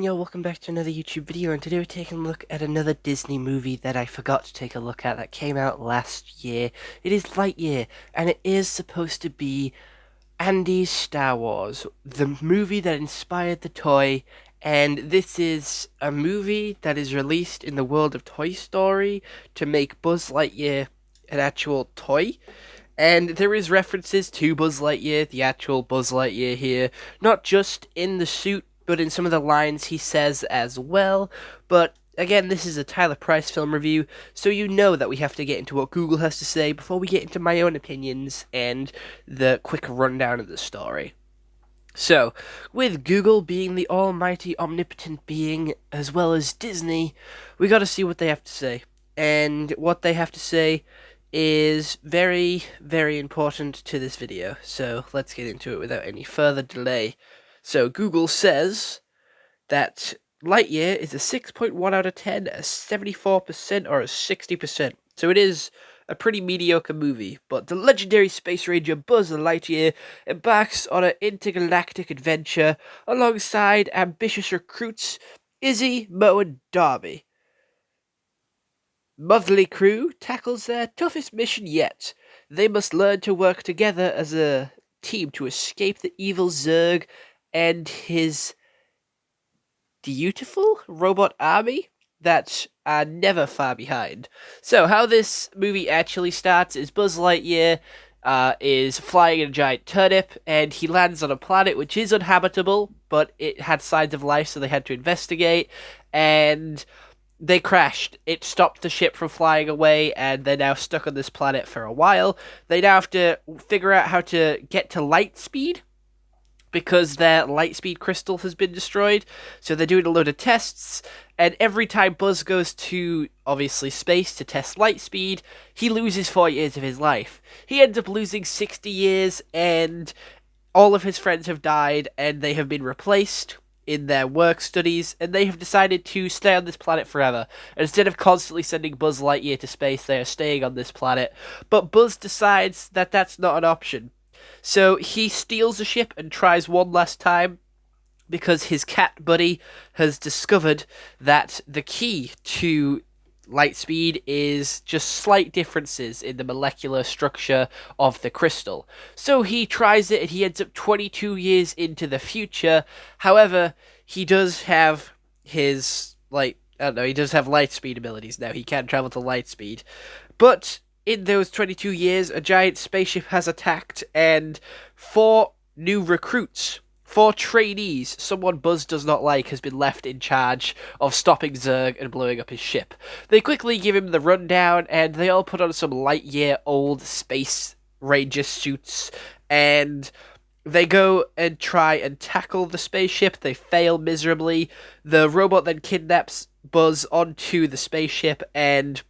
and yo, welcome back to another YouTube video, and today we're taking a look at another Disney movie that I forgot to take a look at that came out last year. It is Lightyear, and it is supposed to be Andy's Star Wars, the movie that inspired the toy, and this is a movie that is released in the world of Toy Story to make Buzz Lightyear an actual toy. And there is references to Buzz Lightyear, the actual Buzz Lightyear here, not just in the suit, but in some of the lines he says as well. But again, this is a Tyler Price film review, so you know that we have to get into what Google has to say before we get into my own opinions and the quick rundown of the story. So, with Google being the almighty omnipotent being, as well as Disney, we gotta see what they have to say. And what they have to say is very, very important to this video. So let's get into it without any further delay. So Google says that Lightyear is a 6.1 out of 10, a 74%, or a 60%. So it is a pretty mediocre movie, but the legendary Space Ranger Buzz Lightyear embarks on an intergalactic adventure alongside ambitious recruits Izzy, Mo, and Darby. Motley Crew tackles their toughest mission yet. They must learn to work together as a team to escape the evil Zurg and his beautiful robot army that are never far behind. So, how this movie actually starts is Buzz Lightyear is flying in a giant turnip, and he lands on a planet which is uninhabitable, but it had signs of life, so they had to investigate, and they crashed. It stopped the ship from flying away, and they're now stuck on this planet for a while. They now have to figure out how to get to light speed, because their light speed crystal has been destroyed. So they're doing a load of tests, and every time Buzz goes to, obviously, space to test light speed, he loses 4 years of his life. He ends up losing 60 years, and all of his friends have died, and they have been replaced in their work studies, and they have decided to stay on this planet forever. And instead of constantly sending Buzz Lightyear to space, they are staying on this planet. But Buzz decides that that's not an option. So he steals a ship and tries one last time, because his cat buddy has discovered that the key to light speed is just slight differences in the molecular structure of the crystal. So he tries it, and he ends up 22 years into the future. However, he does have his, he does have light speed abilities now. He can travel to light speed. But in those 22 years, a giant spaceship has attacked, and 4 new recruits, 4 trainees, someone Buzz does not like, has been left in charge of stopping Zurg and blowing up his ship. They quickly give him the rundown, and they all put on some Lightyear-old Space Ranger suits, and they go and try and tackle the spaceship. They fail miserably. The robot then kidnaps Buzz onto the spaceship, and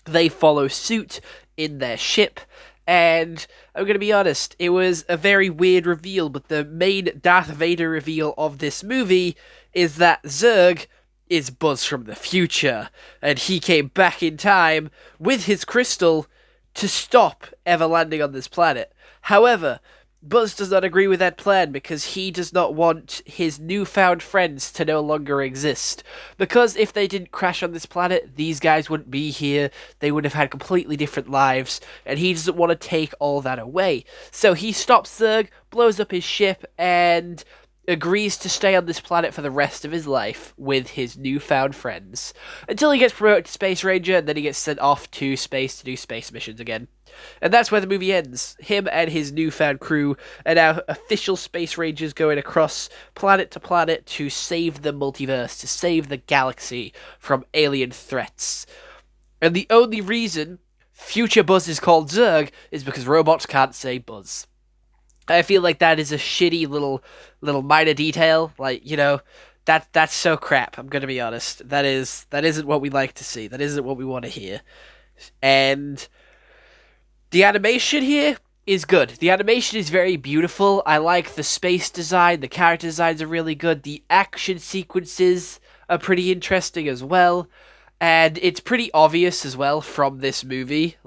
they follow suit in their ship. And I'm going to be honest, it was a very weird reveal, but the main Darth Vader reveal of this movie is that Zurg is Buzz from the future, and he came back in time with his crystal to stop ever landing on this planet. However, Buzz does not agree with that plan, because he does not want his newfound friends to no longer exist. Because if they didn't crash on this planet, these guys wouldn't be here, they would have had completely different lives, and he doesn't want to take all that away. So he stops Zurg, blows up his ship, and agrees to stay on this planet for the rest of his life with his newfound friends. Until he gets promoted to Space Ranger, and then he gets sent off to space to do space missions again. And that's where the movie ends. Him and his newfound crew are now official Space Rangers going across planet to planet to save the multiverse, to save the galaxy from alien threats. And the only reason future Buzz is called Zurg is because robots can't say Buzz. I feel like that is a shitty little minor detail. That's so crap, I'm gonna be honest. That isn't what we like to see. That isn't what we want to hear. And the animation here is good. The animation is very beautiful. I like the space design. The character designs are really good. The action sequences are pretty interesting as well. And it's pretty obvious as well from this movie.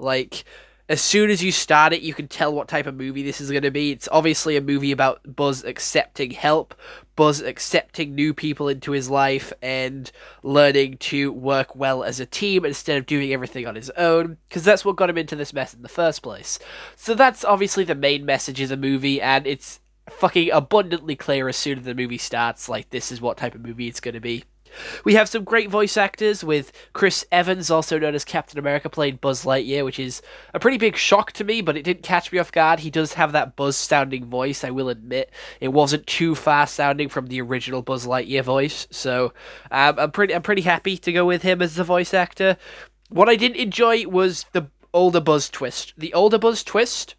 as soon as you start it, you can tell what type of movie this is going to be. It's obviously a movie about Buzz accepting help, Buzz accepting new people into his life, and learning to work well as a team instead of doing everything on his own, because that's what got him into this mess in the first place. So that's obviously the main message of the movie, and it's fucking abundantly clear as soon as the movie starts, like, this is what type of movie it's going to be. We have some great voice actors, with Chris Evans, also known as Captain America, playing Buzz Lightyear, which is a pretty big shock to me, but it didn't catch me off guard. He does have that Buzz-sounding voice, I will admit. It wasn't too far-sounding from the original Buzz Lightyear voice, so I'm pretty happy to go with him as the voice actor. What I didn't enjoy was the older Buzz twist. The older Buzz twist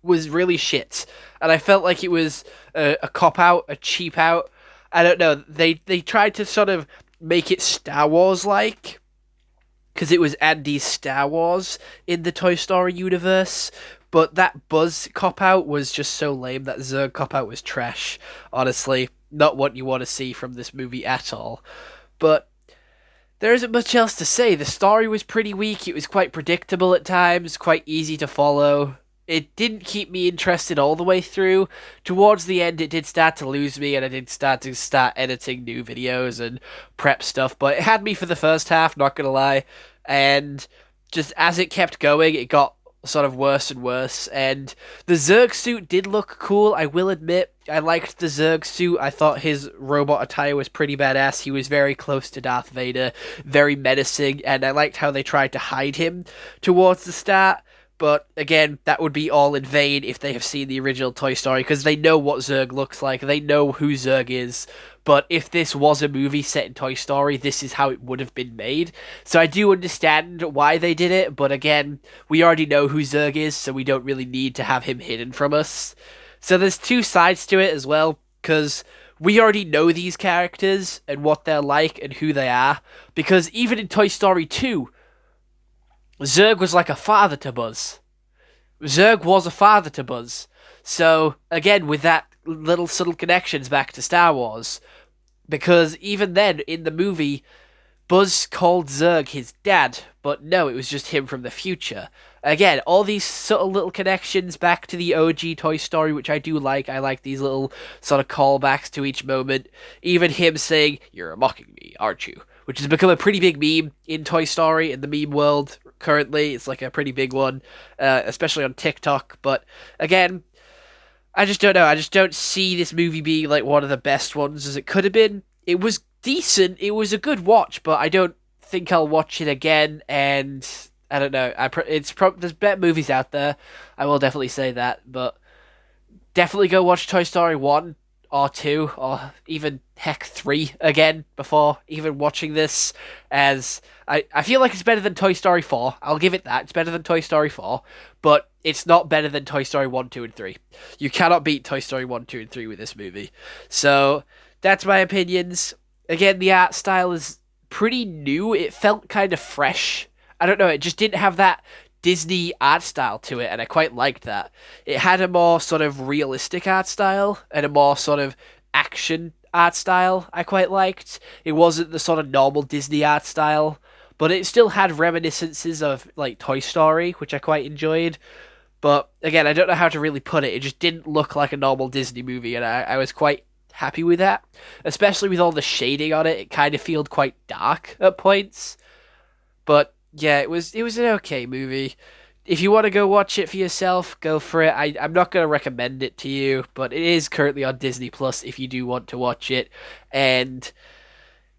was really shit, and I felt like it was a cop-out, a cheap-out. I don't know, they tried to sort of make it Star Wars-like, because it was Andy's Star Wars in the Toy Story universe, but that Buzz cop-out was just so lame. That Zurg cop-out was trash, honestly. Not what you want to see from this movie at all. But there isn't much else to say. The story was pretty weak, it was quite predictable at times, quite easy to follow. It didn't keep me interested all the way through. Towards the end, it did start to lose me, and I did start editing new videos and prep stuff, but it had me for the first half, not gonna lie. And just as it kept going, it got sort of worse and worse, and the Zurg suit did look cool, I will admit. I liked the Zurg suit. I thought his robot attire was pretty badass. He was very close to Darth Vader, very menacing, and I liked how they tried to hide him towards the start. But again, that would be all in vain if they have seen the original Toy Story, because they know what Zurg looks like, they know who Zurg is. But if this was a movie set in Toy Story, this is how it would have been made. So I do understand why they did it, but again, we already know who Zurg is, so we don't really need to have him hidden from us. So there's two sides to it as well, because we already know these characters and what they're like and who they are, because even in Toy Story 2, Zurg was like a father to Buzz. Zurg was a father to Buzz. So, again, with that little subtle connections back to Star Wars, because even then, in the movie, Buzz called Zurg his dad, but no, it was just him from the future. Again, all these subtle little connections back to the OG Toy Story, which I do like. I like these little sort of callbacks to each moment. Even him saying, "You're mocking me, aren't you?" Which has become a pretty big meme in Toy Story, in the meme world currently. It's like a pretty big one, especially on TikTok. But again, I just don't know. I just don't see this movie being like one of the best ones as it could have been. It was decent. It was a good watch, but I don't think I'll watch it again. And I don't know. There's better movies out there. I will definitely say that, but definitely go watch Toy Story 1 or 2 or even heck 3 again before even watching this, as I feel like it's better than Toy Story 4. I'll give it that. It's better than Toy Story 4, but it's not better than Toy Story 1, 2, and 3. You cannot beat Toy Story 1, 2, and 3 with this movie. So that's my opinions. Again, the art style is pretty new. It felt kind of fresh. I don't know, it just didn't have that Disney art style to it, and I quite liked that. It had a more sort of realistic art style and a more sort of action art style I quite liked. It wasn't the sort of normal Disney art style, but it still had reminiscences of like Toy Story, which I quite enjoyed. But again, I don't know how to really put it. It just didn't look like a normal Disney movie, and I was quite happy with that. Especially with all the shading on it, it kind of felt quite dark at points. But yeah, it was an okay movie. If you want to go watch it for yourself, go for it. I'm not going to recommend it to you, but it is currently on Disney Plus if you do want to watch it. And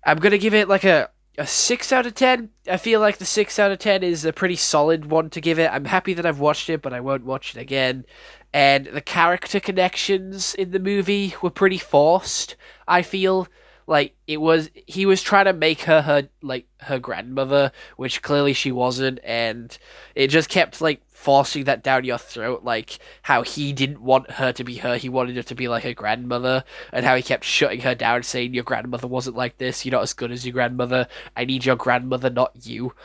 I'm going to give it like a 6 out of 10. I feel like the 6 out of 10 is a pretty solid one to give it. I'm happy that I've watched it, but I won't watch it again. And the character connections in the movie were pretty forced, I feel. Like, he was trying to make her grandmother, which clearly she wasn't, and it just kept, like, forcing that down your throat, like, how he didn't want her to be her, he wanted her to be like a grandmother, and how he kept shutting her down, saying, your grandmother wasn't like this, you're not as good as your grandmother, I need your grandmother, not you.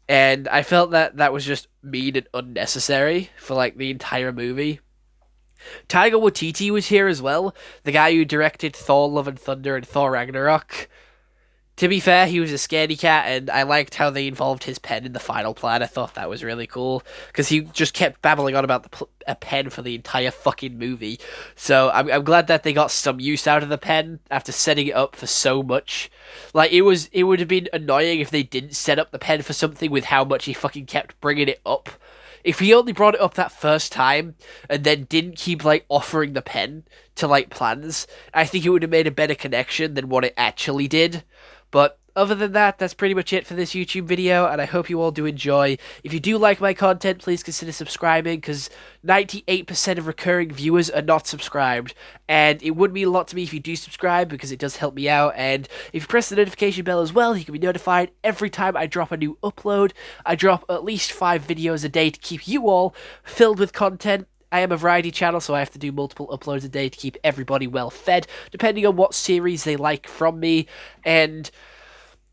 And I felt that was just mean and unnecessary for, like, the entire movie. Taika Waititi was here as well, the guy who directed Thor: Love and Thunder and Thor: Ragnarok. To be fair, he was a scaredy cat, and I liked how they involved his pen in the final plan. I thought that was really cool because he just kept babbling on about a pen for the entire fucking movie. So I'm glad that they got some use out of the pen after setting it up for so much. Like it would have been annoying if they didn't set up the pen for something with how much he fucking kept bringing it up. If he only brought it up that first time and then didn't keep like offering the pen to like plans, I think it would have made a better connection than what it actually did. But other than that, that's pretty much it for this YouTube video, and I hope you all do enjoy. If you do like my content, please consider subscribing, because 98% of recurring viewers are not subscribed, and it would mean a lot to me if you do subscribe, because it does help me out, and if you press the notification bell as well, you can be notified every time I drop a new upload. I drop at least 5 videos a day to keep you all filled with content. I am a variety channel, so I have to do multiple uploads a day to keep everybody well fed, depending on what series they like from me. And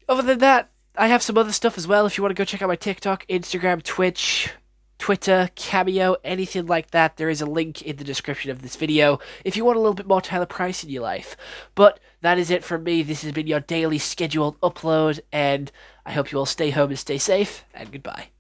other than that, I have some other stuff as well. If you want to go check out my TikTok, Instagram, Twitch, Twitter, Cameo, anything like that, there is a link in the description of this video if you want a little bit more Tyler Price in your life. But that is it from me. This has been your daily scheduled upload, and I hope you all stay home and stay safe, and goodbye.